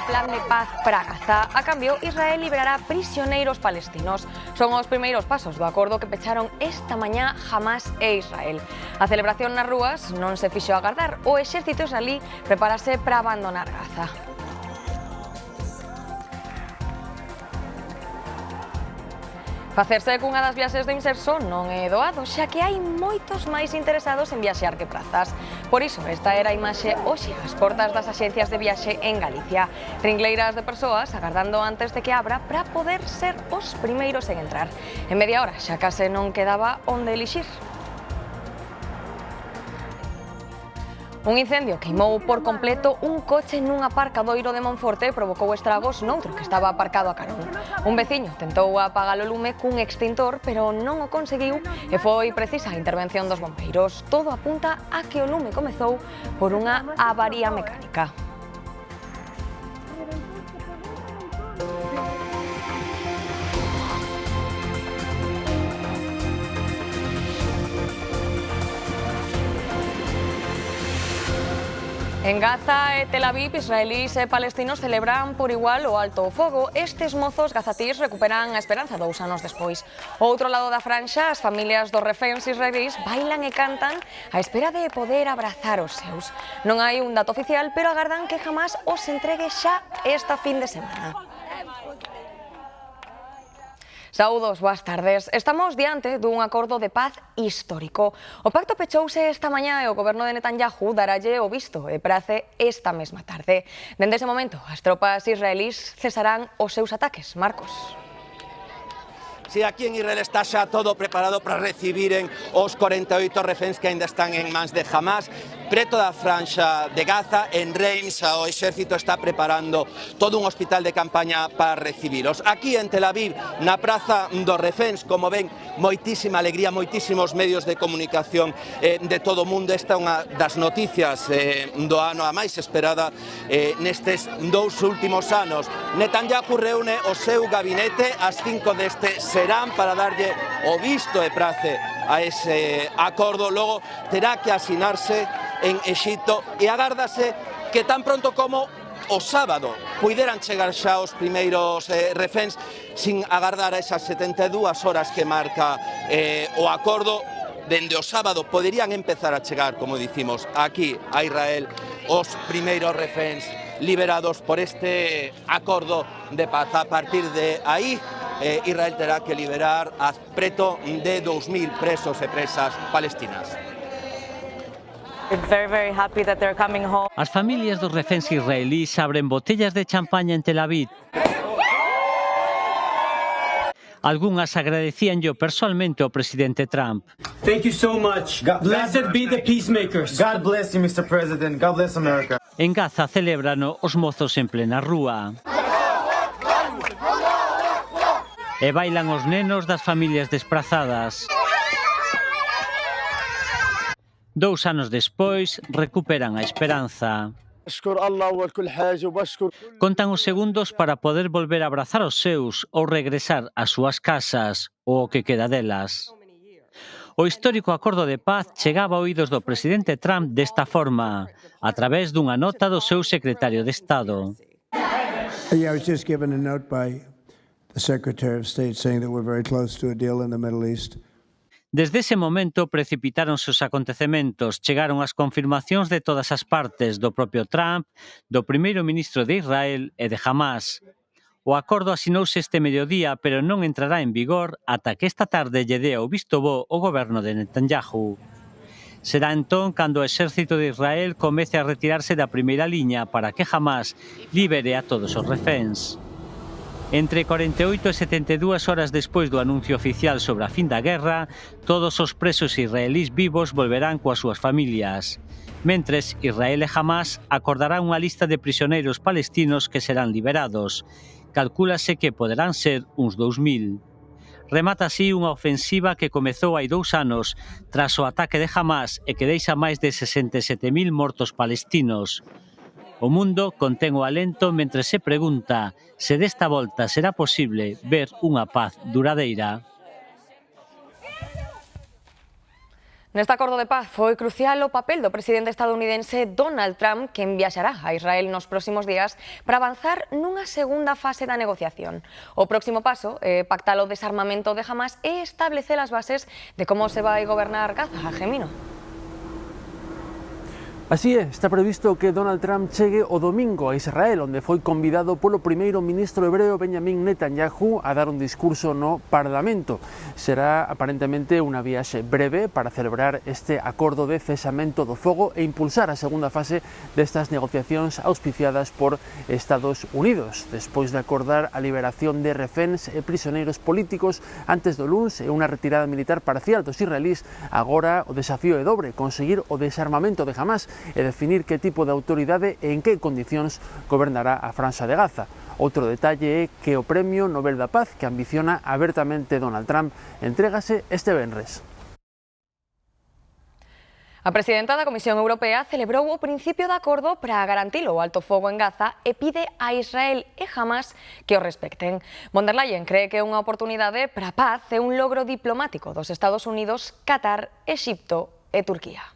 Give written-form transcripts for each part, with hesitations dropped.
Plan de paz para Gaza. A cambio, Israel liberará prisioneiros palestinos. Son os primeiros pasos do acordo que pecharon esta mañá Hamás e Israel. A celebración nas rúas non se fixo agardar. O exército israelí prepárase para abandonar Gaza. Facerse cunha das viaxes de Imserso non é doado, xa que hai moitos máis interesados en viaxear que prazas. Por iso, esta era a imaxe hoxe ás portas das axencias de viaxe en Galicia. Ringleiras de persoas agardando antes de que abra para poder ser os primeiros en entrar. En media hora xa case non quedaba onde elixir. Un incendio queimou por completo un coche nun aparcadoiro de Monforte e provocou estragos noutro que estaba aparcado a carón. Un veciño tentou apagar o lume cun extintor, pero non o conseguiu e foi precisa a intervención dos bombeiros. Todo apunta a que o lume comezou por unha avaría mecánica. En Gaza e Tel Aviv, israelís e palestinos celebran por igual o alto o fogo. Estes mozos gazatís recuperan a esperanza 2 anos despois. Ao outro lado da franxa, as familias dos reféns israelís bailan e cantan á espera de poder abrazar os seus. Non hai un dato oficial, pero agardan que Hamás os entregue xa esta fin de semana. Saúdos, boas tardes. Estamos diante dun acordo de paz histórico. O pacto pechouse esta mañá e o goberno de Netanyahu daralle o visto e prace esta mesma tarde. Dende ese momento, as tropas israelís cesarán os seus ataques. Marcos. Sí, aquí en Israel está xa todo preparado para recibiren os 48 reféns que ainda están en mans de Hamás. Preto da franxa de Gaza, en Reims, o exército está preparando todo un hospital de campaña para recibilos. Aquí en Tel Aviv, na praza dos reféns, como ven, moitísima alegría, moitísimos medios de comunicación de todo o mundo. Esta é unha das noticias do ano a máis esperada nestes 2 últimos anos. Netanyahu reúne o seu gabinete ás 5 deste serán para darlle o visto e prace a ese acordo. Logo terá que asinarse en Exipto e agárdase que tan pronto como o sábado puideran chegar xa os primeiros reféns sin agardar a esas 72 horas que marca o acordo. Dende o sábado poderían empezar a chegar, como dicimos, aquí a Israel os primeiros reféns liberados por este acordo de paz. A partir de aí, Israel terá que liberar a preto de 2.000 presos e presas palestinas. As familias dos reféns israelís abren botellas de champaña en Tel Aviv. Algunhas agradecíanllo persoalmente ao presidente Trump. Thank you so much. Blessed be the peacemakers. God bless you, Mr. President. God bless America. En Gaza celébrano os mozos en plena rúa. E bailan os nenos das familias desprazadas. 2 anos despois, recuperan a esperanza. Contan os segundos para poder volver a abrazar os seus ou regresar ás súas casas ou o que queda delas. O histórico acordo de paz chegaba a oídos do presidente Trump desta forma, a través dunha nota do seu secretario de Estado. I was just given a note by the Secretary of State saying that we're very close to a deal in the Middle East. Desde ese momento precipitáronse os acontecementos, chegaron as confirmacións de todas as partes, do propio Trump, do primeiro ministro de Israel e de Hamás. O acordo asinouse este mediodía, pero non entrará en vigor ata que esta tarde lle dea o visto bo o goberno de Netanyahu. Será entón cando o exército de Israel comece a retirarse da primeira liña para que Hamás libere a todos os reféns. Entre 48 e 72 horas despois do anuncio oficial sobre a fin da guerra, todos os presos israelís vivos volverán coas súas familias. Mentres, Israel e Hamás acordarán unha lista de prisioneiros palestinos que serán liberados. Calcúlase que poderán ser uns 2.000. Remata así unha ofensiva que comezou hai 2 anos tras o ataque de Hamás e que deixa máis de 67.000 mortos palestinos. O mundo contén o alento mentre se pregunta se desta volta será posible ver unha paz duradeira. Neste acordo de paz foi crucial o papel do presidente estadounidense Donald Trump, que viaxará a Israel nos próximos días para avanzar nunha segunda fase da negociación. O próximo paso é pactar o desarmamento de Hamas e establecer as bases de como se vai gobernar Gaza, Gemino. Así é, está previsto que Donald Trump chegue o domingo a Israel, onde foi convidado polo primeiro ministro hebreo Benjamin Netanyahu a dar un discurso no Parlamento. Será aparentemente unha viaxe breve para celebrar este acordo de cesamento do fogo e impulsar a segunda fase destas negociacións auspiciadas por Estados Unidos, despois de acordar a liberación de reféns e prisioneiros políticos antes do luns e unha retirada militar parcial dos israelís. Agora o desafío é dobre, conseguir o desarmamento de Hamas e definir que tipo de autoridade e en que condicións gobernará a Franxa de Gaza. Outro detalle é que o Premio Nobel da Paz, que ambiciona abertamente Donald Trump, entrégase este venres. A presidenta da Comisión Europea celebrou o principio de acordo para garantir o alto fogo en Gaza e pide a Israel e Hamas que o respecten. Von der Leyen cree que é unha oportunidade para a paz e un logro diplomático dos Estados Unidos, Qatar, Exipto e Turquía.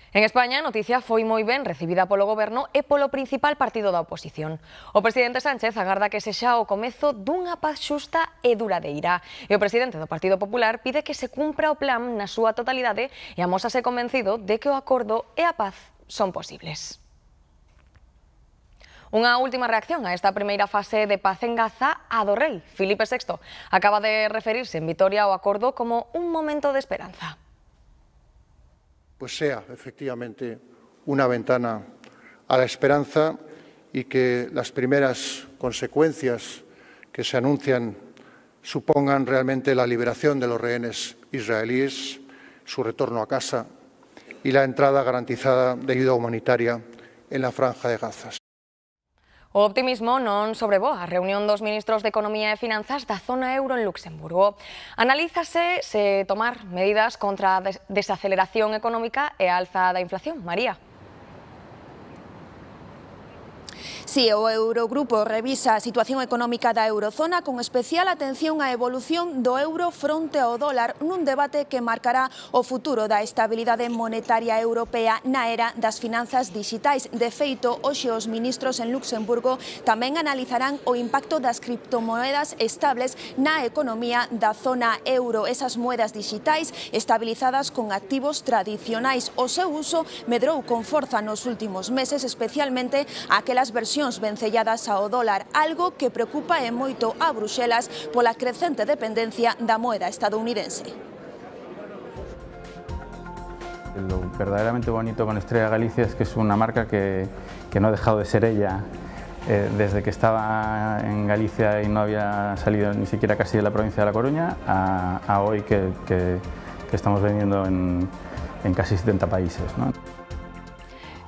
En España, a noticia foi moi ben recibida polo Goberno e polo principal partido da oposición. O presidente Sánchez agarda que sexa o comezo dunha paz xusta e duradeira. E o presidente do Partido Popular pide que se cumpra o plan na súa totalidade e amósase convencido de que o acordo e a paz son posibles. Unha última reacción a esta primeira fase de paz en Gaza, a do rei Filipe VI. Acaba de referirse en Vitoria ao acordo como un momento de esperanza. Pues sea efectivamente una ventana a la esperanza y que las primeras consecuencias que se anuncian supongan realmente la liberación de los rehenes israelíes, su retorno a casa y la entrada garantizada de ayuda humanitaria en la Franja de Gaza. O optimismo non sobrevoa a reunión dos ministros de Economía e Finanzas da zona euro en Luxemburgo. Analízase se tomar medidas contra a desaceleración económica e a alza da inflación. María. Si, o Eurogrupo revisa a situación económica da eurozona con especial atención á evolución do euro fronte ao dólar nun debate que marcará o futuro da estabilidade monetaria europea na era das finanzas dixitais. De feito, hoxe os ministros en Luxemburgo tamén analizarán o impacto das criptomoedas estables na economía da zona euro. Esas moedas dixitais estabilizadas con activos tradicionais. O seu uso medrou con forza nos últimos meses, especialmente aquelas versións vencelladas ao dólar, algo que preocupa e moito a Bruxelas pola crecente dependencia da moeda estadounidense. Lo verdaderamente bonito con Estrella Galicia es que es una marca que no ha dejado de ser ella desde que estaba en Galicia y no había salido ni siquiera casi de la provincia de La Coruña a hoy que estamos vendiendo en casi 70 países, ¿no?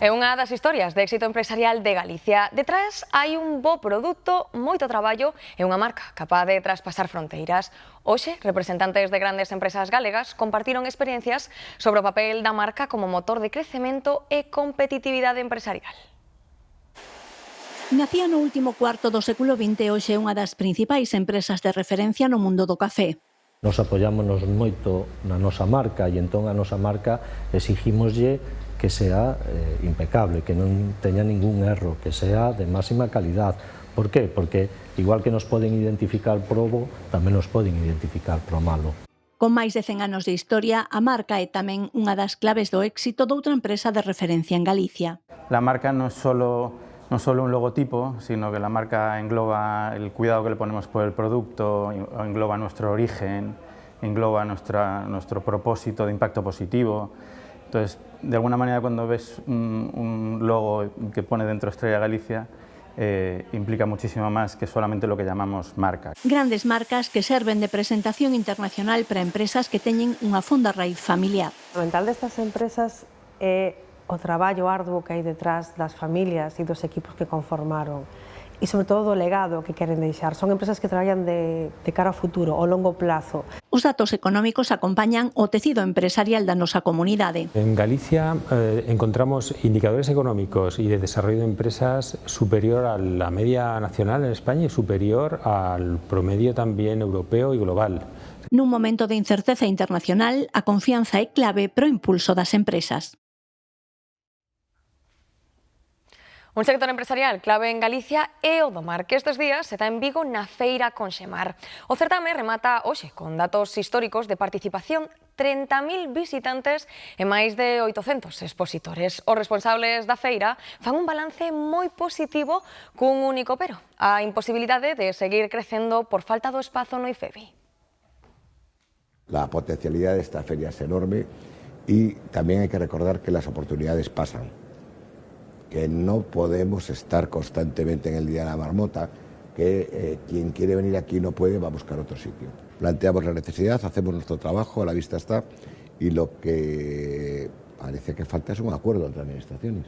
É unha das historias de éxito empresarial de Galicia. Detrás hai un bo produto, moito traballo e unha marca capaz de traspasar fronteiras. Hoxe, representantes de grandes empresas galegas compartiron experiencias sobre o papel da marca como motor de crecemento e competitividade empresarial. Nacía no último cuarto do século XX e hoxe é unha das principais empresas de referencia no mundo do café. Nos apoyámonos moito na nosa marca e entón a nosa marca exigimoslle que sea impecable, que non teña ningún erro, que sea de máxima calidad. Por qué? Porque igual que nos poden identificar pro bo, tamén nos poden identificar pro malo. Con máis de 100 anos de historia, a marca é tamén unha das claves do éxito doutra empresa de referencia en Galicia. La marca no es solo un logotipo, sino que la marca engloba el cuidado que le ponemos por el producto, engloba nuestro origen, engloba nuestro propósito de impacto positivo. Entonces, de alguna manera, cuando ves un logo que pone dentro Estrella Galicia, implica muchísimo más que solamente lo que llamamos marca. Grandes marcas que serven de presentación internacional para empresas que teñen unha fonda raíz familiar. O fundamental destas empresas é o traballo arduo que hai detrás das familias e dos equipos que conformaron e, sobre todo, do legado que queren deixar. Son empresas que traballan de cara ao futuro, ao longo plazo. Os datos económicos acompañan o tecido empresarial da nosa comunidade. En Galicia encontramos indicadores económicos y de desarrollo de empresas superior a la media nacional en España y superior al promedio también europeo y global. Nun momento de incerteza internacional, a confianza é clave para o impulso das empresas. Un sector empresarial clave en Galicia é o do mar, que estes días está en Vigo na feira Conxemar. O certame remata hoxe con datos históricos de participación, 30.000 visitantes e máis de 800 expositores. Os responsables da feira fan un balance moi positivo cun único pero, a imposibilidade de seguir crecendo por falta do espazo no IFEBI. La potencialidad de esta feria es enorme y también hay que recordar que las oportunidades pasan, que no podemos estar constantemente en el Día de la Marmota, que quien quiere venir aquí no puede, va a buscar otro sitio. Planteamos la necesidad, hacemos nuestro trabajo, a la vista está, y lo que parece que falta es un acuerdo entre administraciones.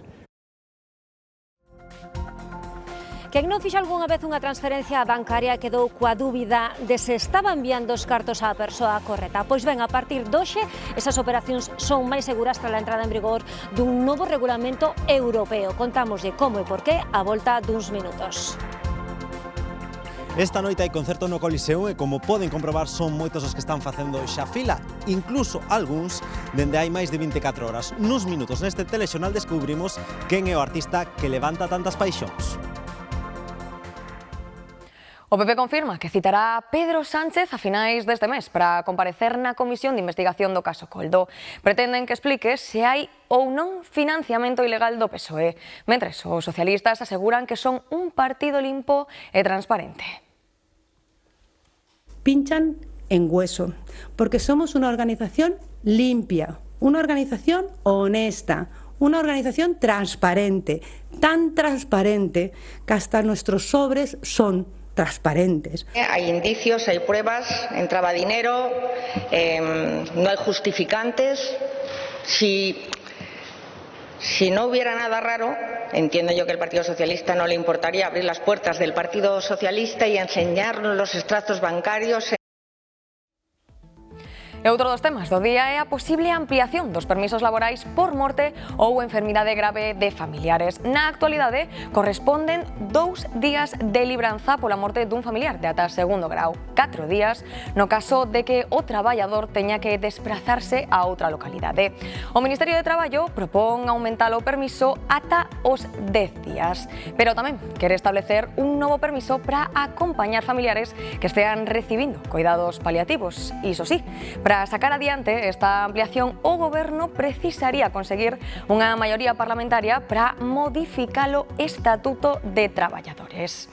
Quen non fixo algunha vez unha transferencia bancaria quedou coa dúbida de se estaba enviando os cartos á persoa correcta. Pois ben, a partir de hoxe, esas operacións son máis seguras tras a entrada en vigor dun novo regulamento europeo. Contámoslle como e por qué a volta duns minutos. Esta noite hai concerto no Coliseum e, como poden comprobar, son moitos os que están facendo xa fila, incluso algúns dende hai máis de 24 horas. Nuns minutos neste telexornal descubrimos quen é o artista que levanta tantas paixóns. O PP confirma que citará a Pedro Sánchez a finais deste mes para comparecer na Comisión de Investigación do caso Coldo. Pretenden que explique se hai ou non financiamento ilegal do PSOE, mentres os socialistas aseguran que son un partido limpo e transparente. Pinchan en hueso, porque somos una organización limpia, una organización honesta, una organización transparente, tan transparente que hasta nuestros sobres son transparentes. Hay indicios, hay pruebas, entraba dinero, no hay justificantes. Si no hubiera nada raro, entiendo yo que al Partido Socialista no le importaría abrir las puertas del Partido Socialista y enseñarnos los extractos bancarios. E outro dos temas do día é a posible ampliación dos permisos laborais por morte ou enfermidade grave de familiares. Na actualidade, corresponden 2 días de libranza pola morte dun familiar de ata segundo grau, 4 días no caso de que o traballador teña que desplazarse a outra localidade. O Ministerio de Traballo propón aumentar o permiso ata os 10 días, pero tamén quere establecer un novo permiso para acompañar familiares que estean recibindo cuidados paliativos. Iso sí, para sacar adiante esta ampliación, o Goberno precisaría conseguir unha maioría parlamentaria para modificar o Estatuto de Traballadores.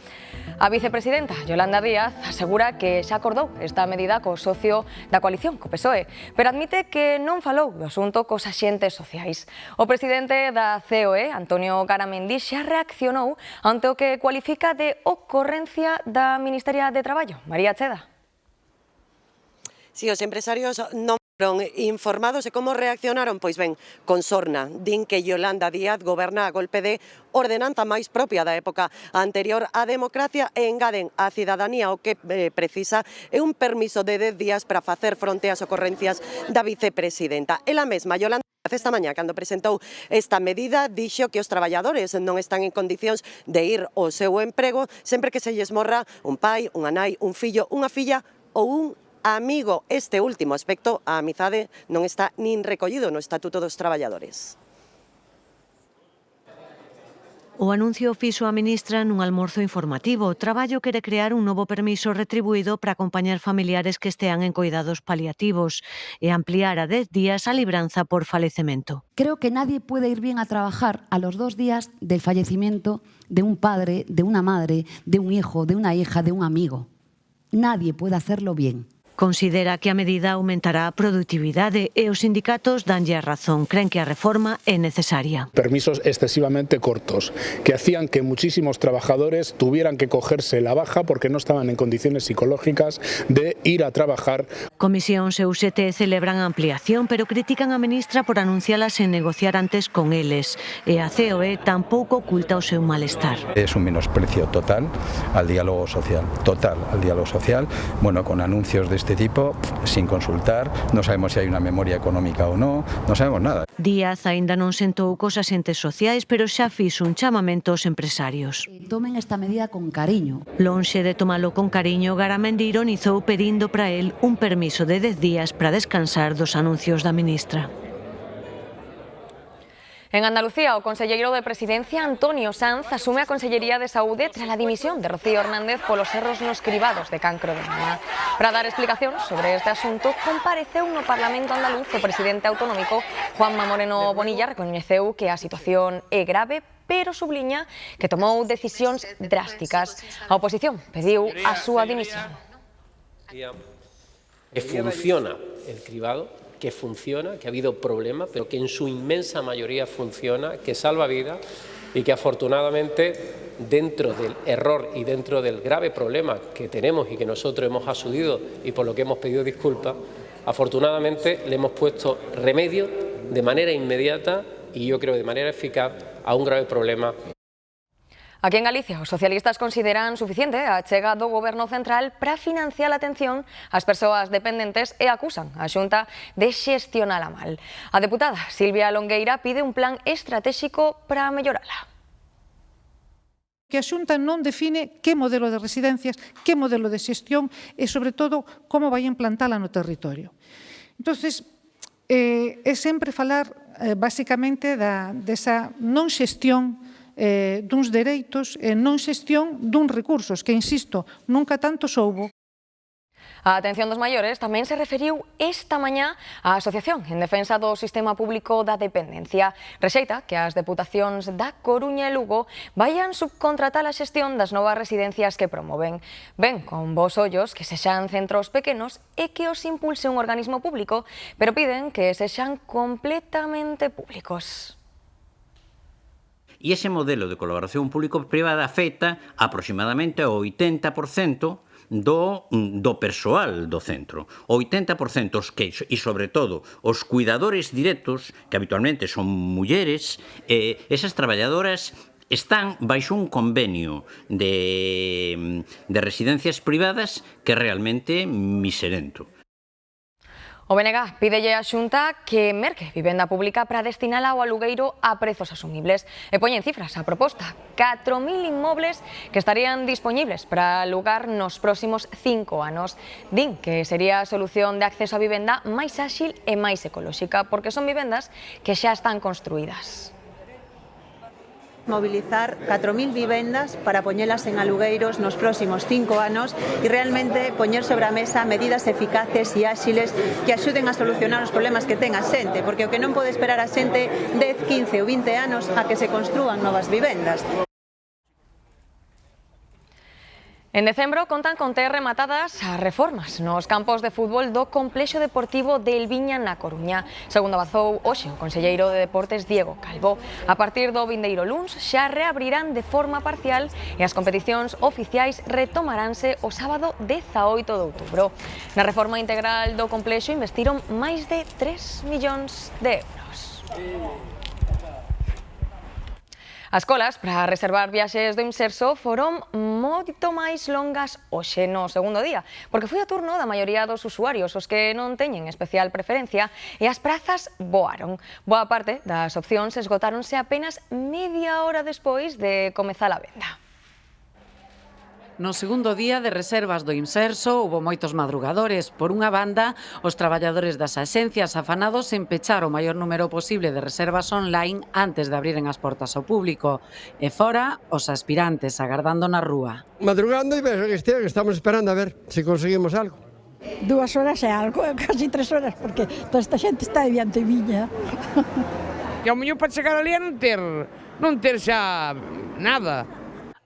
A vicepresidenta Yolanda Díaz asegura que xa acordou esta medida co socio da coalición, co PSOE, pero admite que non falou do asunto cos axentes sociais. O presidente da COE, Antonio Garamendi, xa reaccionou ante o que cualifica de ocorrencia da Ministeria de Traballo. María Cheda. Si os empresarios non foron informados de como reaccionaron, pois ben, con sorna. Din que Yolanda Díaz goberna a golpe de ordenanza máis propia da época anterior á democracia e engaden á cidadanía o que precisa é un permiso de 10 días para facer fronte ás ocorrencias da vicepresidenta. Ela mesma, Yolanda Díaz, esta mañá, cando presentou esta medida, dixo que os traballadores non están en condicións de ir ao seu emprego sempre que se lles morra un pai, unha nai, un fillo, unha filla ou un amigo. Este último aspecto, a amizade, non está nin recollido no Estatuto dos Traballadores. O anuncio fixo a ministra nun almorzo informativo. Traballo quere crear un novo permiso retribuído para acompañar familiares que estean en cuidados paliativos e ampliar a 10 días a libranza por falecemento. Creo que nadie puede ir bien a trabajar a los 2 días del fallecimiento de un padre, de una madre, de un hijo, de una hija, de un amigo. Nadie puede hacerlo bien. Considera que a medida aumentará a produtividade e os sindicatos danlle a razón. Creen que a reforma é necesaria. Permisos excesivamente cortos, que hacían que muchísimos trabajadores tuvieran que cogerse la baja porque no estaban en condiciones psicológicas de ir a trabajar. Comisións e UGT celebran a ampliación, pero critican a ministra por anuncialas sen negociar antes con eles. E a COE tampouco oculta o seu malestar. Es un menosprecio total al diálogo social, bueno, con anuncios de este este tipo sin consultar, no sabemos si hay una memoria económica o no sabemos nada. Díaz aínda non sentou cos axentes sociais, pero xa fixo un chamamento aos empresarios. Tomen esta medida con cariño. Lonxe de tomalo con cariño, Garamendi ironizou pedindo para el un permiso de 10 días para descansar dos anuncios da ministra. En Andalucía, o conselleiro de Presidencia, Antonio Sanz, asume a Consellería de Saúde tras a dimisión de Rocío Hernández polos erros nos cribados de cancro de mama. Para dar explicación sobre este asunto, compareceu no Parlamento andaluz o presidente autonómico Juanma Moreno Bonilla recoñeceu que a situación é grave, pero subliña que tomou decisións drásticas. A oposición pediu a súa dimisión. Que funciona el cribado, que funciona, que ha habido problemas, pero que en su inmensa mayoría funciona, que salva vidas y que afortunadamente dentro del error y dentro del grave problema que tenemos y que nosotros hemos asumido y por lo que hemos pedido disculpas, afortunadamente le hemos puesto remedio de manera inmediata y yo creo de manera eficaz a un grave problema. Aquí en Galicia, os socialistas consideran suficiente a achega do Goberno Central para financiar a atención ás persoas dependentes e acusan a Xunta de xestionala mal. A deputada Silvia Longueira pide un plan estratégico para mellorala. Que a Xunta non define que modelo de residencias, que modelo de xestión e, sobre todo, como vai implantala no territorio. Entonces, é sempre falar, basicamente, desa non xestión duns dereitos e non xestión duns recursos, que, insisto, nunca tanto soubo. A atención dos maiores tamén se referiu esta mañá á Asociación en Defensa do Sistema Público da Dependencia. Rexeita que as deputacións da Coruña e Lugo vayan subcontratar a xestión das novas residencias que promoven. Ven con bos ollos que sexan centros pequenos e que os impulse un organismo público, pero piden que sexan completamente públicos. E ese modelo de colaboración público-privada afecta aproximadamente o 80% do persoal do centro. O 80% os que, e sobre todo, os cuidadores directos, que habitualmente son mulleres, esas traballadoras están baixo un convenio de residencias privadas que é realmente miserento. O BNG pídelle á Xunta que merque vivenda pública para destinala ao alugueiro a prezos asumibles. E poñen cifras a proposta: 4.000 inmobles que estarían dispoñibles para alugar nos próximos 5 anos. Din que sería a solución de acceso a vivenda máis áxil e máis ecolóxica, porque son vivendas que xa están construídas. Movilizar 4.000 vivendas para poñelas en alugueiros nos próximos 5 anos e realmente poñer sobre a mesa medidas eficaces e áxiles que axuden a solucionar os problemas que ten a xente, porque o que non pode esperar a xente 10, 15 ou 20 anos a que se construan novas vivendas. En decembro contan con ter rematadas as reformas nos campos de fútbol do Complexo Deportivo de Elviña na Coruña. Segundo abazou hoxe o conselleiro de Deportes Diego Calvo. A partir do vindeiro luns xa reabrirán de forma parcial e as competicións oficiais retomaránse o sábado 18 de outubro. Na reforma integral do complexo investiron máis de 3 millóns de euros. As colas para reservar viaxes do Imserso foron moito máis longas hoxe no segundo día, porque foi o turno da maioría dos usuarios os que non teñen especial preferencia e as prazas voaron. Boa parte das opcións esgotáronse apenas media hora despois de comezar a venda. No segundo día de reservas do Imserso houbo moitos madrugadores. Por unha banda, os traballadores das axencias afanados en pechar o maior número posible de reservas online antes de abriren as portas ao público. E fora, os aspirantes agardando na rúa. Madrugando e que estamos esperando a ver se conseguimos algo. 2 horas é algo, casi 3 horas, porque toda esta xente está diante miña. E ao mellor para chegar ali a non ter xa nada.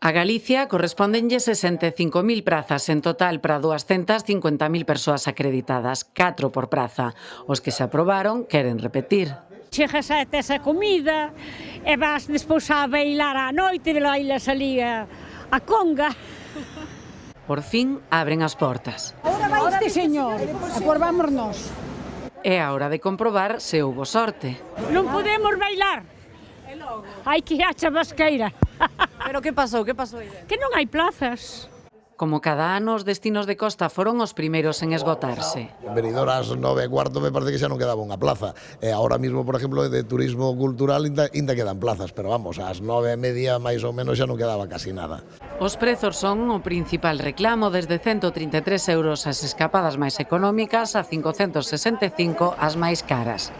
A Galicia correspóndenlle 65.000 prazas en total para 250.000 persoas acreditadas, 4 por praza. Os que se aprobaron queren repetir. Chegas a esa comida e vas despois a bailar á noite, bailas ali a conga. Por fin abren as portas. Ahora vai este señor, e por vámonos. É a hora de comprobar se houbo sorte. Non podemos bailar. Hai que ir á chabasqueira. Pero que pasou? Que pasou? Que non hai plazas. Como cada ano, os destinos de costa foron os primeiros en esgotarse. Benidorm ás 9:15 me parece que xa non quedaba unha plaza. Ahora mismo, por exemplo, de turismo cultural ainda quedan plazas, pero vamos, ás 9:30 máis ou menos xa non quedaba casi nada. Os prezos son o principal reclamo, desde 133 euros as escapadas máis económicas a 565 as máis caras.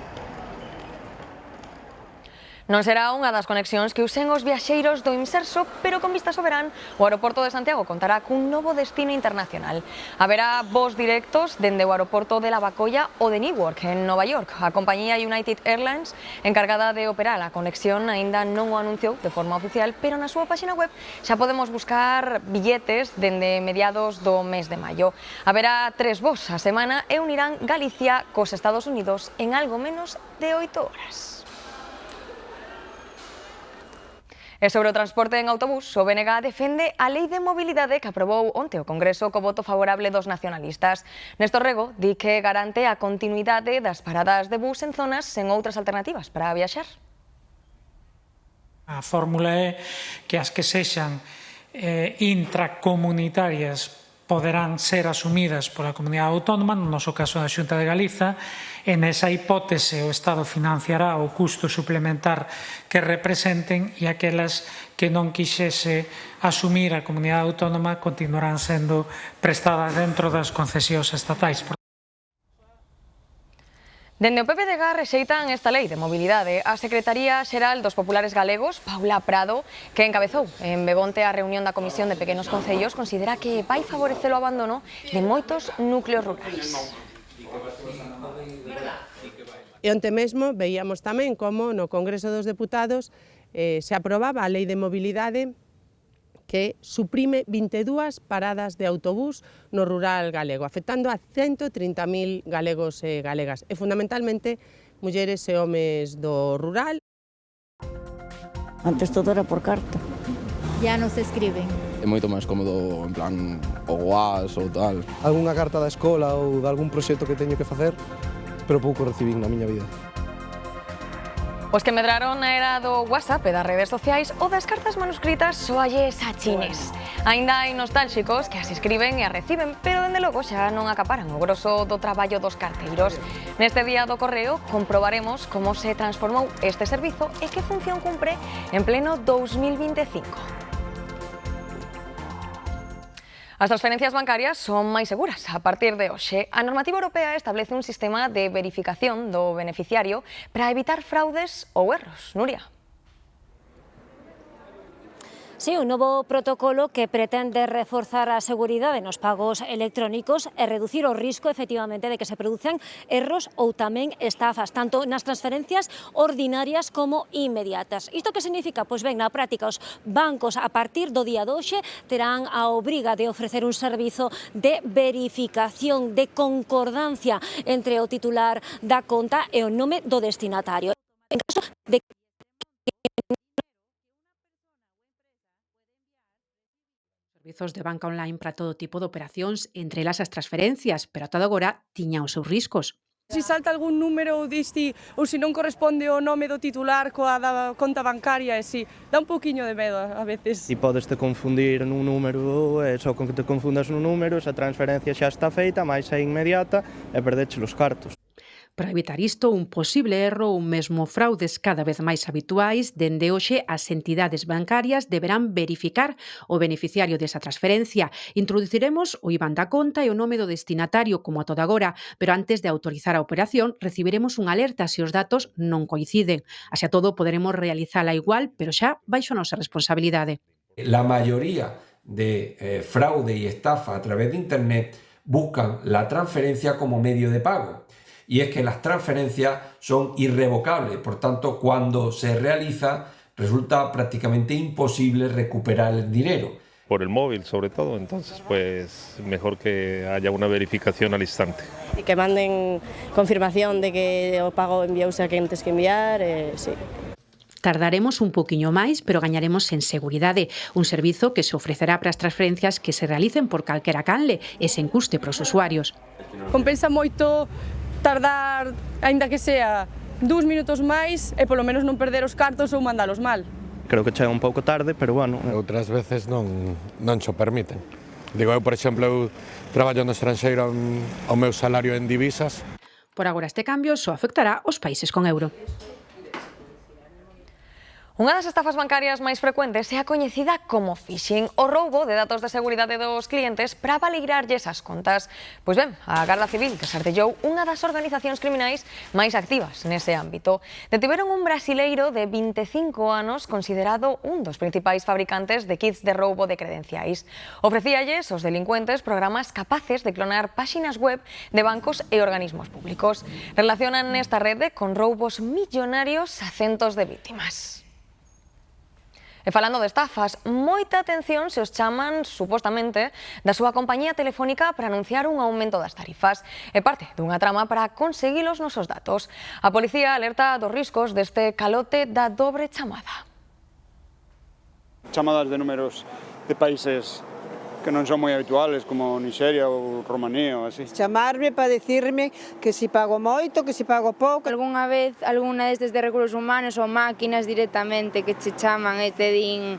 Non será unha das conexións que usen os viaxeiros do Imserso, pero con vistas ao verán, o aeroporto de Santiago contará cun novo destino internacional. Haberá voos directos dende o aeroporto de Lavacolla ou de Newark, en Nova York. A compañía United Airlines, encargada de operar a conexión, aínda non o anunciou de forma oficial, pero na súa páxina web xa podemos buscar billetes dende mediados do mes de maio. Haberá 3 voos a semana e unirán Galicia cos Estados Unidos en algo menos de 8 horas. E sobre o transporte en autobús, o BNG defende a Lei de Mobilidade que aprobou onte o Congreso co voto favorable dos nacionalistas. Néstor Rego di que garante a continuidade das paradas de bus en zonas sen outras alternativas para viaxar. A fórmula é que as que sexan intracomunitarias poderán ser asumidas pola comunidade autónoma, no noso caso da Xunta de Galiza, e nesa hipótese o Estado financiará o custo suplementar que representen e aquelas que non quixese asumir a comunidade autónoma continuarán sendo prestadas dentro das concesións estatais. Dende o PPDG rexeitan esta lei de mobilidade. A Secretaría Xeral dos Populares Galegos, Paula Prado, que encabezou en Bebonte a reunión da Comisión de Pequenos Concellos, considera que vai favorecer o abandono de moitos núcleos rurais. E onte mesmo veíamos tamén como no Congreso dos Deputados se aprobaba a lei de mobilidade que suprime 22 paradas de autobús no rural galego, afectando a 130.000 galegos e galegas, e fundamentalmente mulleres e homes do rural. Antes todo era por carta. Ya non se escriben. É moito máis cómodo, en plan, o WhatsApp ou tal. Algúnha carta da escola ou de algún proxecto que teño que facer, pero pouco recibín na miña vida. Os que medraron na era do WhatsApp e das redes sociais ou das cartas manuscritas soalles a chines. Aínda hai nostálxicos que as escriben e as reciben, pero dende logo xa non acaparan o groso do traballo dos carteiros. Neste día do correo comprobaremos como se transformou este servizo e que función cumpre en pleno 2025. As transferencias bancarias son máis seguras a partir de hoxe. A normativa europea establece un sistema de verificación do beneficiario para evitar fraudes ou erros. Nuria. Sí, un novo protocolo que pretende reforzar a seguridade nos pagos electrónicos e reducir o risco, efectivamente, de que se produzan erros ou tamén estafas, tanto nas transferencias ordinarias como inmediatas. Isto que significa? Pois ben, na práctica, os bancos a partir do día de hoxe terán a obriga de ofrecer un servizo de verificación, de concordancia entre o titular da conta e o nome do destinatario. En caso de que servizos de banca online para todo tipo de operacións, entre elas as transferencias, pero ata agora tiña os seus riscos. Si salta algún número ou disti, ou se non corresponde o nome do titular coa da conta bancaria, e si, dá un pouquiño de medo a veces. E podes te confundir nun número, e só con que te confundas nun número, esa transferencia xa está feita, máis é inmediata, e perdeche os cartos. Para evitar isto, un posible erro ou mesmo fraudes cada vez máis habituais, dende hoxe as entidades bancarias deberán verificar o beneficiario desa transferencia. Introduciremos o IBAN da conta e o nome do destinatario como a toda agora, pero antes de autorizar a operación recibiremos unha alerta se os datos non coinciden. Así a todo poderemos realizala igual, pero xa baixo a nosa responsabilidade. La mayoría de fraude y estafa a través de Internet buscan la transferencia como medio de pago. Y es que las transferencias son irrevocables, por tanto, cuando se realiza resulta prácticamente imposible recuperar el dinero. Por el móvil, sobre todo, entonces pues mejor que haya una verificación al instante. Y que manden confirmación de que o pago enviouse a quen tes que enviar, sí. Tardaremos un poquinho máis, pero gañaremos en seguridade. Un servizo que se ofrecerá para as transferencias que se realicen por calquera canle e sen custe para os usuarios. Compensa moito tardar, aínda que sea 2 minutos máis, e polo menos non perder os cartos ou mandalos mal. Creo que chega un pouco tarde, pero bueno. Outras veces non xo permiten. Digo, eu, por exemplo, eu traballo no estranxeiro, o meu salario en divisas. Por agora este cambio só afectará os países con euro. Unha das estafas bancarias máis frecuentes é a coñecida como phishing, o roubo de datos de seguridade dos clientes para valigrarlles as contas. Pois ben, a Garda Civil desartellou unha das organizacións criminais máis activas nese ámbito. Detiveron un brasileiro de 25 anos considerado un dos principais fabricantes de kits de roubo de credenciais. Ofrecíalles aos delincuentes programas capaces de clonar páxinas web de bancos e organismos públicos. Relacionan esta rede con roubos millonarios a centos de vítimas. E falando de estafas, moita atención se os chaman, supostamente, da súa compañía telefónica para anunciar un aumento das tarifas. É parte dunha trama para conseguir os nosos datos. A policía alerta dos riscos deste calote da dobre chamada. Chamadas de números de países que non son moi habituales, como Nigeria ou Romanía ou así. Chamarme para dicirme que si pago moito, que si pago pouco. Algúnha vez, algúna destes de recursos humanos ou máquinas directamente que che chaman e te din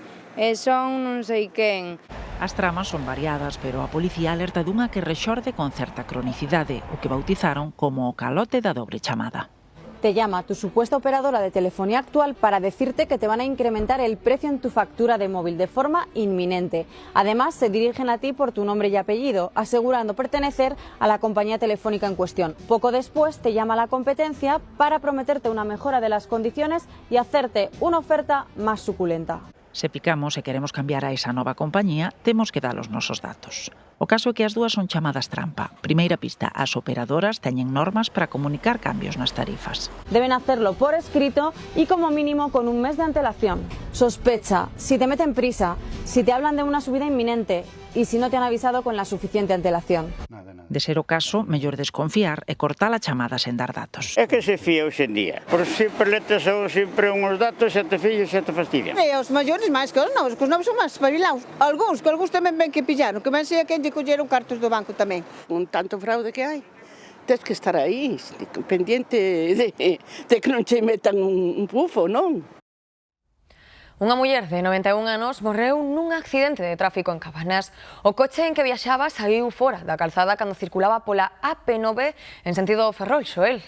son non sei quen. As tramas son variadas, pero a policía alerta dunha que rexorde con certa cronicidade, o que bautizaron como o calote da dobre chamada. Te llama tu supuesta operadora de telefonía actual para decirte que te van a incrementar el precio en tu factura de móvil de forma inminente. Además, se dirigen a ti por tu nombre y apellido, asegurando pertenecer a la compañía telefónica en cuestión. Poco después te llama la competencia para prometerte una mejora de las condiciones y hacerte una oferta más suculenta. Se picamos e queremos cambiar a esa nova compañía, temos que dar os nosos datos. O caso é que as dúas son chamadas trampa. Primeira pista, as operadoras teñen normas para comunicar cambios nas tarifas. Deben hacerlo por escrito y como mínimo con un mes de antelación. Sospecha, si te meten prisa, si te hablan de una subida inminente y si no te han avisado con la suficiente antelación. De ser o caso, mellor desconfiar e cortar a chamada sen dar datos. É que se fía hoxe en día. Por sempre letes ou sempre uns datos xa te fillos xa te fastidian. E os maiores máis que os novos son máis espabilados. Algúns tamén ven que pillaron, que ben sei a quen lle colleron cartos do banco tamén. Un tanto fraude que hai. Tens que estar aí, pendiente de que non che metan un pufo, non? Unha muller de 91 anos morreu nun accidente de tráfico en Cabanas. O coche en que viaxaba saiu fora da calzada cando circulaba pola AP9 en sentido Ferrol, Xoel.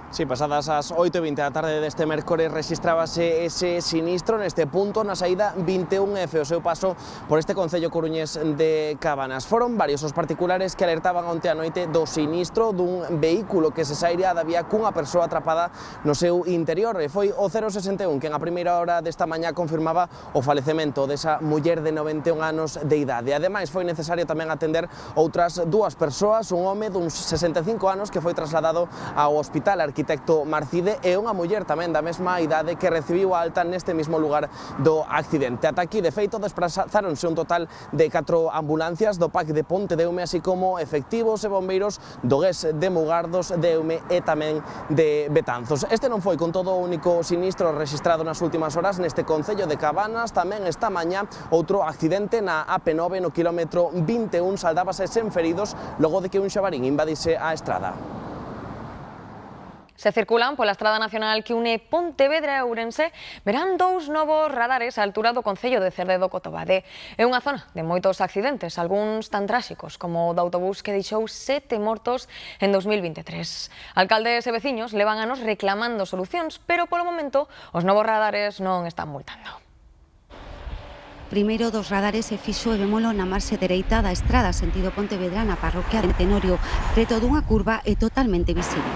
Sí, pasadas as 8:20 da tarde deste mércores rexistrábase ese sinistro neste punto na saída 21F, o seu paso por este concello coruñés de Cabanas. Foron varios os particulares que alertaban onte a noite do sinistro dun vehículo que se saíra da vía cunha persoa atrapada no seu interior. E foi o 061 que a primeira hora desta mañá confirmaba o falecemento desa muller de 91 anos de idade. Ademais, foi necesario tamén atender outras dúas persoas, un home duns 65 anos que foi trasladado ao hospital arquitecto Marcide e unha muller tamén da mesma idade que recibiu a alta neste mismo lugar do accidente. Ata aquí, de feito, desprazáronse un total de 4 ambulancias do PAC de Ponte de Eume, así como efectivos e bombeiros do GES de Mugardos, de Eume e tamén de Betanzos. Este non foi con todo o único sinistro registrado nas últimas horas neste concello de Cabanas. Tamén esta mañá outro accidente na AP9 no quilómetro 21, saldábase sen feridos logo de que un xabarín invadise a estrada. Se circulan pola Estrada Nacional que une Pontevedra e Ourense, verán 2 novos radares á altura do concello de Cerdedo-Cotobade. É unha zona de moitos accidentes, algúns tan tráxicos como o do autobús que deixou 7 mortos en 2023. Alcaldes e veciños levan anos reclamando solucións, pero polo momento os novos radares non están multando. Primeiro dos radares se fixo e vémolo na marxe dereita da estrada sentido Pontevedra na parroquia de Tenorio, preto dunha curva e totalmente visible.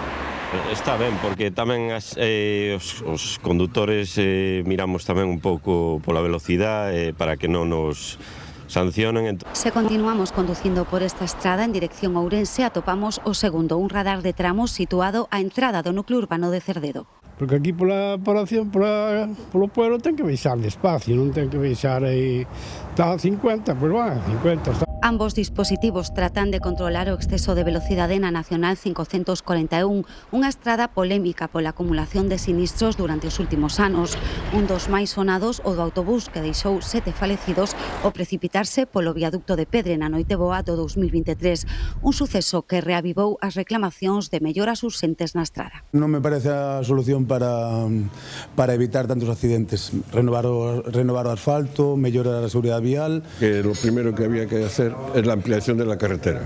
Está ben, porque tamén os condutores miramos tamén un pouco pola velocidade para que non nos sancionen. Se continuamos conducindo por esta estrada en dirección a Ourense, atopamos o segundo, un radar de tramos situado á entrada do núcleo urbano de Cerdedo. Porque aquí pola población, polo pueblo, ten que baixar despacio, non ten que baixar aí, está a 50, pois va, 50 está. Ambos dispositivos tratan de controlar o exceso de velocidade na Nacional 541, unha estrada polémica pola acumulación de sinistros durante os últimos anos. Un dos máis sonados, o do autobús que deixou 7 falecidos ao precipitarse polo viaducto de Pedre na noite boa do 2023. Un suceso que reavivou as reclamacións de melloras urxentes na estrada. Non me parece a solución para evitar tantos accidentes. Renovar o asfalto, mellorar a seguridade vial. Lo primero que había que hacer es la ampliación de la carretera.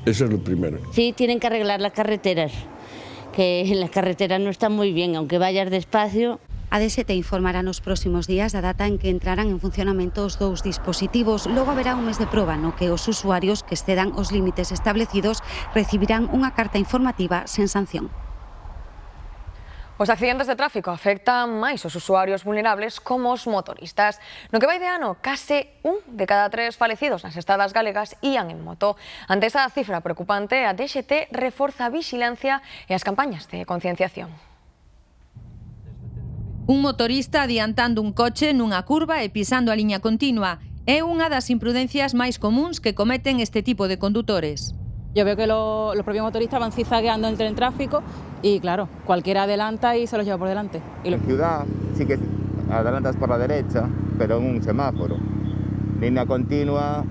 Eso es lo primero. Sí, tienen que arreglar las carreteras, que las carreteras no están muy bien, aunque vayas despacio. A DST informará nos próximos días da data en que entrarán en funcionamento os dous dispositivos. Logo haberá un mes de proba no que os usuarios que excedan os límites establecidos recibirán unha carta informativa sen sanción. Os accidentes de tráfico afectan máis os usuarios vulnerables como os motoristas. No que vai de ano, case 1 de cada 3 falecidos nas estradas galegas ían en moto. Ante esa cifra preocupante, a DXT reforza a vixilancia e as campañas de concienciación. Un motorista adiantando un coche nunha curva e pisando a liña continua é unha das imprudencias máis comuns que cometen este tipo de condutores. Yo veo que los propios motoristas van zigzagueando entre el tráfico y claro, cualquiera adelanta y se los lleva por delante. En ciudad sí que adelantas por la derecha, pero en un semáforo. Línea continua.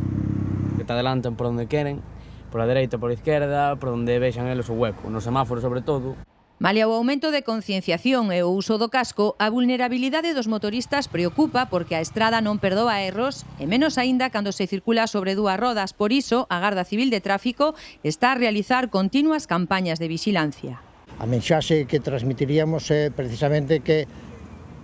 Que te adelantan por donde quieren, por la dereita, por la izquierda, por donde vexan eles o hueco, nos semáforos sobre todo. Malia o aumento de concienciación e o uso do casco, a vulnerabilidade dos motoristas preocupa porque a estrada non perdoa erros e menos aínda cando se circula sobre dúas rodas. Por iso, a Garda Civil de Tráfico está a realizar continuas campañas de vixilancia. A mensaxe que transmitiríamos é precisamente que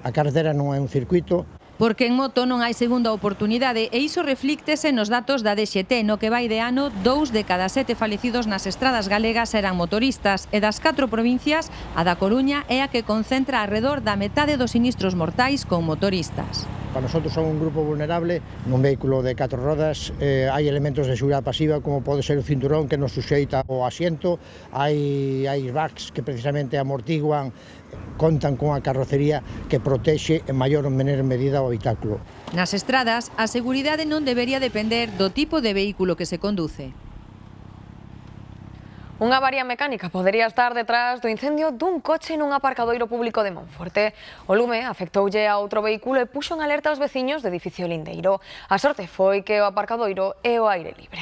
a carretera non é un circuito. Porque en moto non hai segunda oportunidade e iso reflíctese nos datos da DXT, no que vai de ano 2 de cada 7 falecidos nas estradas galegas eran motoristas e das 4 provincias, a da Coruña é a que concentra alrededor da metade dos sinistros mortais con motoristas. Para nosotros son un grupo vulnerable, nun vehículo de 4 rodas hai elementos de seguridade pasiva como pode ser o cinturón que nos suxeita o asiento, hai airbags que precisamente amortiguan, contan con a carrocería que protexe en maior ou menor medida o habitáculo. Nas estradas, a seguridade non debería depender do tipo de vehículo que se conduce. Unha avaría mecánica podería estar detrás do incendio dun coche nun aparcadoiro público de Monforte. O lume afectoulle a outro vehículo e puxo en alerta aos veciños do edificio lindeiro. A sorte foi que o aparcadoiro é o aire libre.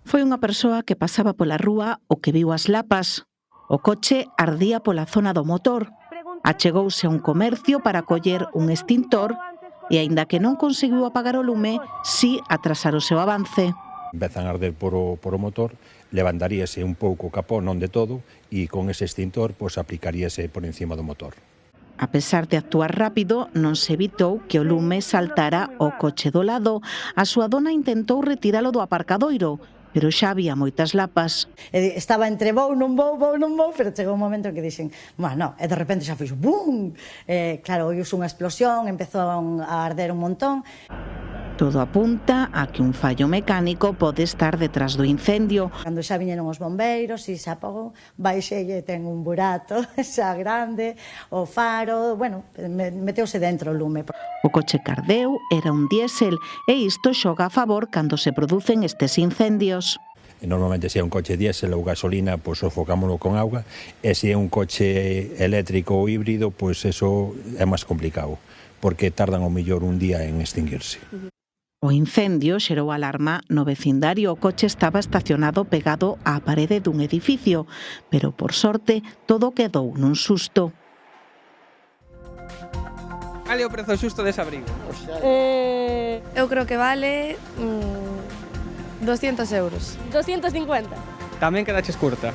Foi unha persoa que pasaba pola rúa o que viu as lapas. O coche ardía pola zona do motor. Achegouse a un comercio para coller un extintor e, aínda que non conseguiu apagar o lume, si atrasar o seu avance. Empezan a arder por o motor, levantaríase un pouco o capó, non de todo, e con ese extintor aplicaríase por encima do motor. A pesar de actuar rápido, non se evitou que o lume saltara ao coche do lado. A súa dona intentou retiralo do aparcadoiro, pero xa había moitas lapas. Estaba entre vou, non vou, pero chegou un momento en que dixen, bueno, e de repente xa fixo bum. Claro, oiuse unha explosión, empezou a arder un montón. Todo apunta a que un fallo mecánico pode estar detrás do incendio. Cando xa viñeron os bombeiros e xa apagou, baixelle, ten un burato xa grande, o faro, bueno, meteuse dentro o lume. O coche que ardeu era un diésel e isto xoga a favor cando se producen estes incendios. Normalmente se é un coche diésel ou gasolina, sofocámoslo con auga, e se é un coche eléctrico ou híbrido, eso é máis complicado, porque tardan ao mellor un día en extinguirse. O incendio xerou alarma no vecindario. O coche estaba estacionado pegado á parede dun edificio, pero por sorte todo quedou nun susto. Cal é o prezo xusto dese abrigo? Eu creo que vale 200 euros. 250. Tamén quedaches curta.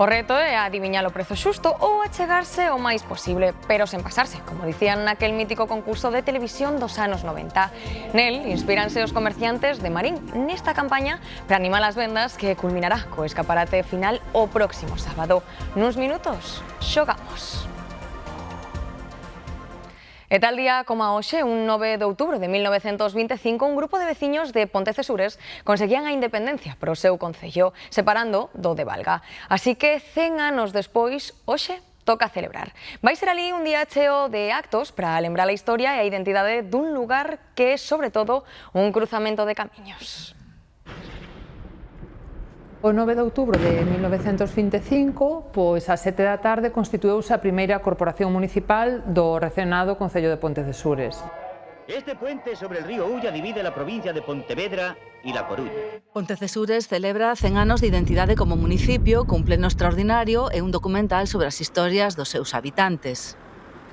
O reto é adiviñar o prezo xusto ou achegarse o máis posible, pero sen pasarse, como dicían naquel mítico concurso de televisión dos anos 90. Nel inspíranse os comerciantes de Marín nesta campaña para animar as vendas que culminará co escaparate final o próximo sábado. Nuns minutos, xogamos. E tal día como a hoxe, un 9 de outubro de 1925, un grupo de veciños de Pontecesures conseguían a independencia para o seu concello, separando do de Valga. Así que 100 anos despois, hoxe, toca celebrar. Vai ser ali un día cheo de actos para lembrar a historia e a identidade dun lugar que é, sobre todo, un cruzamento de camiños. O 9 de outubro de 1925, pois ás 7 da tarde, constituíuse a primeira corporación municipal do recenado Concello de Pontecesures. Este puente sobre el río Ulla divide la provincia de Pontevedra y La Coruña. Pontecesures celebra 100 anos de identidade como municipio, cun pleno extraordinario e un documental sobre as historias dos seus habitantes.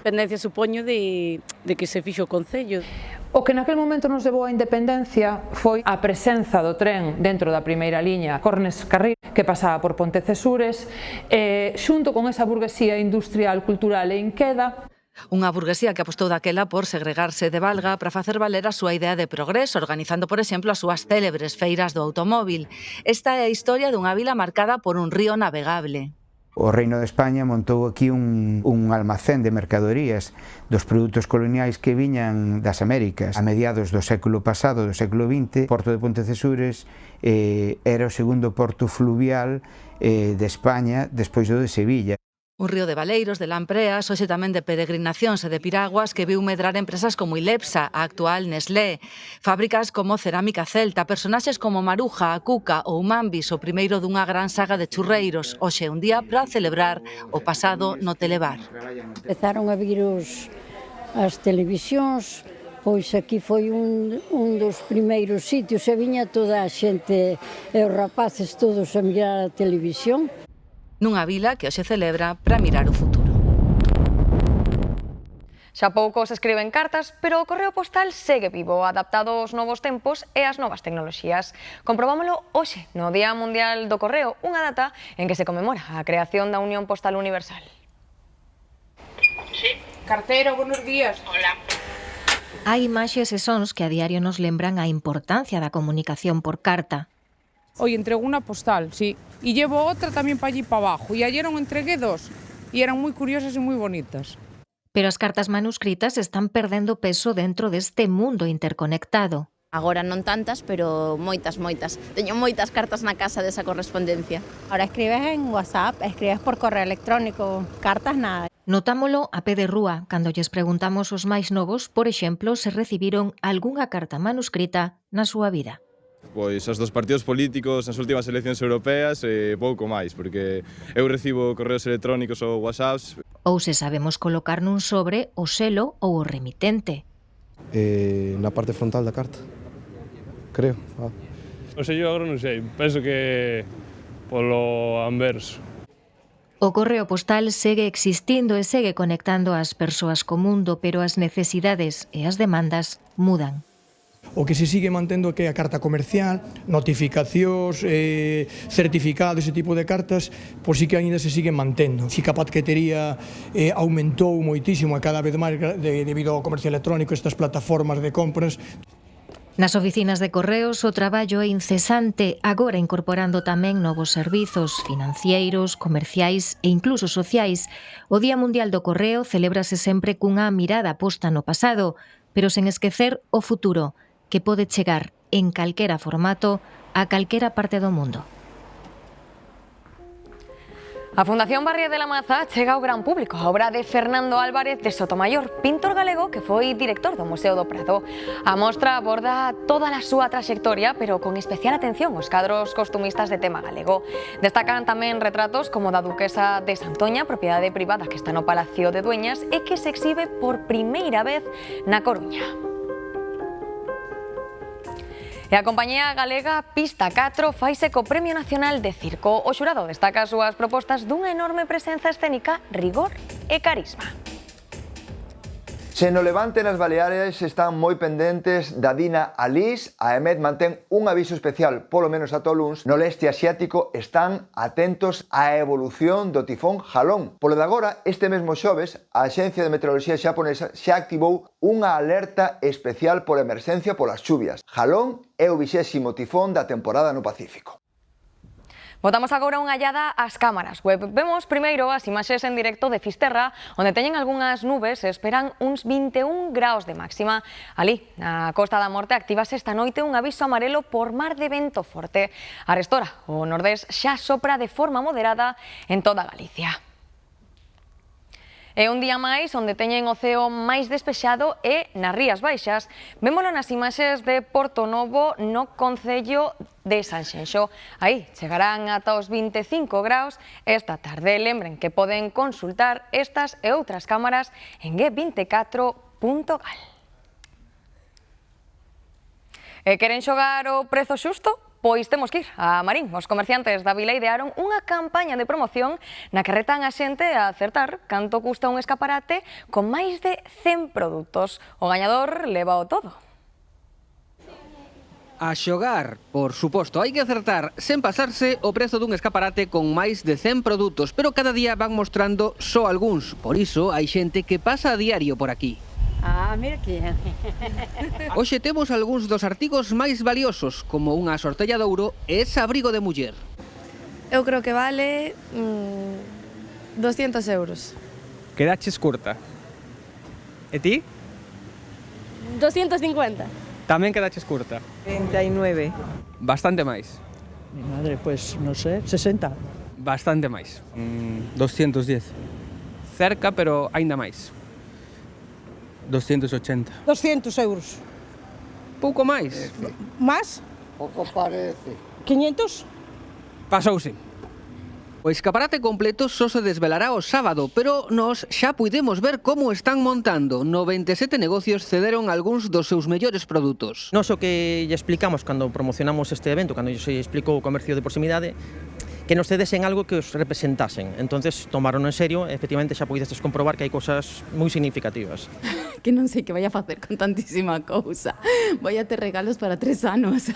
Dependencia, supoño, de que se fixo o Concello. O que naquel momento nos levou á independencia foi a presenza do tren dentro da primeira liña Cornes-Carril, que pasaba por Pontecesures, xunto con esa burguesía industrial, cultural e en queda. Unha burguesía que apostou daquela por segregarse de Valga para facer valer a súa idea de progreso, organizando, por exemplo, as súas célebres feiras do automóvil. Esta é a historia dunha vila marcada por un río navegable. O Reino de España montou aquí un almacén de mercadorías dos produtos coloniais que viñan das Américas. A mediados do século pasado, do século XX, o porto de Pontecesures era o segundo porto fluvial de España despois do de Sevilla. Un río de baleiros, de lampreas, hoxe tamén de peregrinacións e de piraguas que viu medrar empresas como Ilepsa, a actual Nestlé, fábricas como Cerámica Celta, personaxes como Maruja, a Cuca ou Mambis, o primeiro dunha gran saga de churreiros, hoxe un día para celebrar o pasado no Telebar. Empezaron a vir as televisións, pois aquí foi un dos primeiros sitios, e viña toda a xente e os rapaces todos a mirar a televisión. Nunha vila que hoxe celebra para mirar o futuro. Xa pouco se escriben cartas, pero o correo postal segue vivo, adaptado aos novos tempos e ás novas tecnoloxías. Comprobámolo hoxe, no Día Mundial do Correo, unha data en que se conmemora a creación da Unión Postal Universal. Sí. Cartero, buenos días. Hola. Hai imaxes e sons que a diario nos lembran a importancia da comunicación por carta. Hoy entrego una postal, sí, y llevo otra también para allí para abajo, y ayer entregué 2, y eran muy curiosas y muy bonitas. Pero as cartas manuscritas están perdendo peso dentro deste mundo interconectado. Agora non tantas, pero moitas. Teño moitas cartas na casa desa correspondencia. Ahora escribes en WhatsApp, escribes por correo electrónico, cartas nada. Notámolo a pé de rúa, cando lles preguntamos aos máis novos, por exemplo, se recibiron algunha carta manuscrita na súa vida. Pois os dos partidos políticos nas últimas eleccións europeas e pouco máis, porque eu recibo correos electrónicos ou whatsapps. Ou se sabemos colocar nun sobre o selo ou o remitente. Na parte frontal da carta, creo. O sei, eu agora non sei, penso que polo anverso. O correo postal segue existindo e segue conectando as persoas co mundo, pero as necesidades e as demandas mudan. O que se sigue mantendo que é a carta comercial, notificacións, certificados, ese tipo de cartas, pois sí que ainda se siguen mantendo. Si que a paquetería aumentou moitísimo a cada vez máis debido ao comercio electrónico, estas plataformas de compras. Nas oficinas de correos o traballo é incesante, agora incorporando tamén novos servizos financeiros, comerciais e incluso sociais. O Día Mundial do Correo celébrase sempre cunha mirada posta no pasado, pero sen esquecer o futuro, que pode chegar en calquera formato a calquera parte do mundo. A Fundación Barrié de la Maza chega ao gran público a obra de Fernando Álvarez de Sotomayor, pintor galego que foi director do Museo do Prado. A mostra aborda toda a súa traxectoria, pero con especial atención aos cadros costumistas de tema galego. Destacan tamén retratos como da duquesa de Santoña, propiedade privada que está no Palacio de Dueñas e que se exhibe por primeira vez na Coruña. E a compañía galega Pista 4 faise co Premio Nacional de Circo. O xurado destaca as súas propostas dunha enorme presenza escénica, rigor e carisma. Se no Levante nas Baleares están moi pendentes da Dina Alís, a EMET mantén un aviso especial, polo menos ata o luns. No leste asiático están atentos á evolución do tifón Jalón. Polo de agora, este mesmo xoves, a Axencia de Meteoroloxía xaponesa xa activou unha alerta especial por emerxencia polas chuvias. Jalón é o 20º tifón da temporada no Pacífico. Botamos agora unha allada ás cámaras web. Vemos primeiro as imaxes en directo de Fisterra, onde teñen algunhas nubes e esperan uns 21 graus de máxima. Ali, na Costa da Morte, activase esta noite un aviso amarelo por mar de vento forte. Arestora, o nordés xa sopra de forma moderada en toda Galicia. É un día máis onde teñen o ceo máis despexado e nas Rías Baixas. Vémolo nas imaxes de Porto Novo no concello de Sanxenxo. Aí chegarán ata os 25 graus esta tarde. Lembren que poden consultar estas e outras cámaras en g24.gal. E queren xogar o prezo xusto? Pois temos que ir a Marín. Os comerciantes da vila idearon unha campaña de promoción na que retan a xente a acertar canto custa un escaparate con máis de 100 produtos. O gañador leva o todo. A xogar, por suposto, hai que acertar sen pasarse o prezo dun escaparate con máis de 100 produtos, pero cada día van mostrando só algúns. Por iso hai xente que pasa a diario por aquí. Ah, mira aquí. Hoxe temos algúns dos artigos máis valiosos, como unha sortella de ouro e ese abrigo de muller. Eu creo que vale 200 euros. Quedaches curta. E ti? 250. Tamén quedaches curta. 39. Bastante máis. Mi madre, pues, no sé, 60. Bastante máis. 210. Cerca, pero aínda máis. 280. 200 euros. Pouco máis. Más? Pouco parece. 500? Pasouse. O escaparate completo só se desvelará o sábado, pero nós xa puidemos ver como están montando. 97 negocios cederon algúns dos seus mellores produtos. Nos o que lle explicamos cando promocionamos este evento, cando se explicou o comercio de proximidade, que nos cedesen algo que os representasen. Entonces tomaron en serio, efectivamente xa podestes comprobar que hai cousas moi significativas. Que non sei que vai a facer con tantísima cousa. Vai a ter regalos para 3 anos.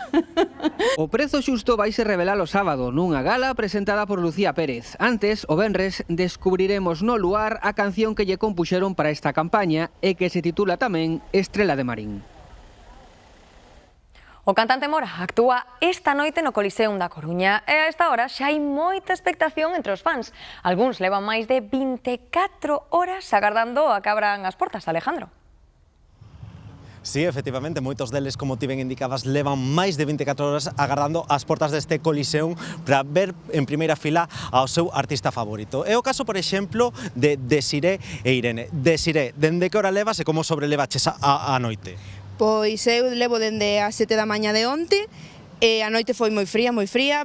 O prezo xusto vaise revelar o sábado nunha gala presentada por Lucía Pérez. Antes, o venres, descubriremos no luar a canción que lle compuxeron para esta campaña e que se titula tamén Estrela de Marín. O cantante Mora actúa esta noite no Coliseum da Coruña e a esta hora xa hai moita expectación entre os fans. Algúns levan máis de 24 horas agardando a que abran as portas, Alejandro. Sí, efectivamente, moitos deles, como ti ben indicabas, levan máis de 24 horas agardando as portas deste Coliseum para ver en primeira fila ao seu artista favorito. É o caso, por exemplo, de Desiré e Irene. Desiré, dende que hora levas e como sobrelevaches a noite? Pois eu levo dende as 7 da mañá de onte e a noite foi moi fría,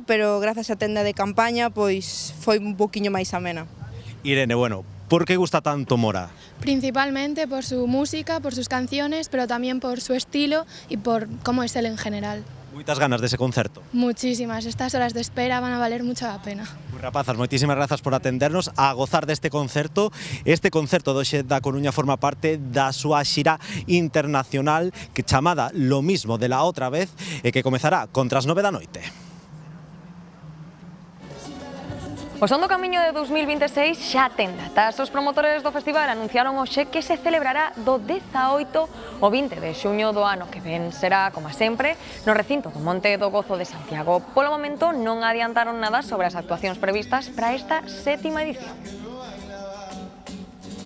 pero grazas á tenda de campaña pois foi un poquinho máis amena. Irene, bueno, ¿por qué gusta tanto Mora? Principalmente por su música, por sus canciones, pero también por su estilo y por cómo es él en general. Moitas ganas dese concerto. Muchísimas, estas horas de espera van a valer mucho a pena. Pues rapazas, moitísimas grazas por atendernos a gozar deste concerto. Este concerto do Xe da Coruña forma parte da súa xira internacional que chamada Lo Mismo de la Otra Vez e que comezará contra as 9 da noite. O Son do Camiño de 2026 xa ten datas. Os promotores do festival anunciaron hoxe que se celebrará do 18 ao 20 de xuño do ano que ven. Será, como sempre, no recinto do Monte do Gozo de Santiago. Polo momento non adiantaron nada sobre as actuacións previstas para esta 7ª edición.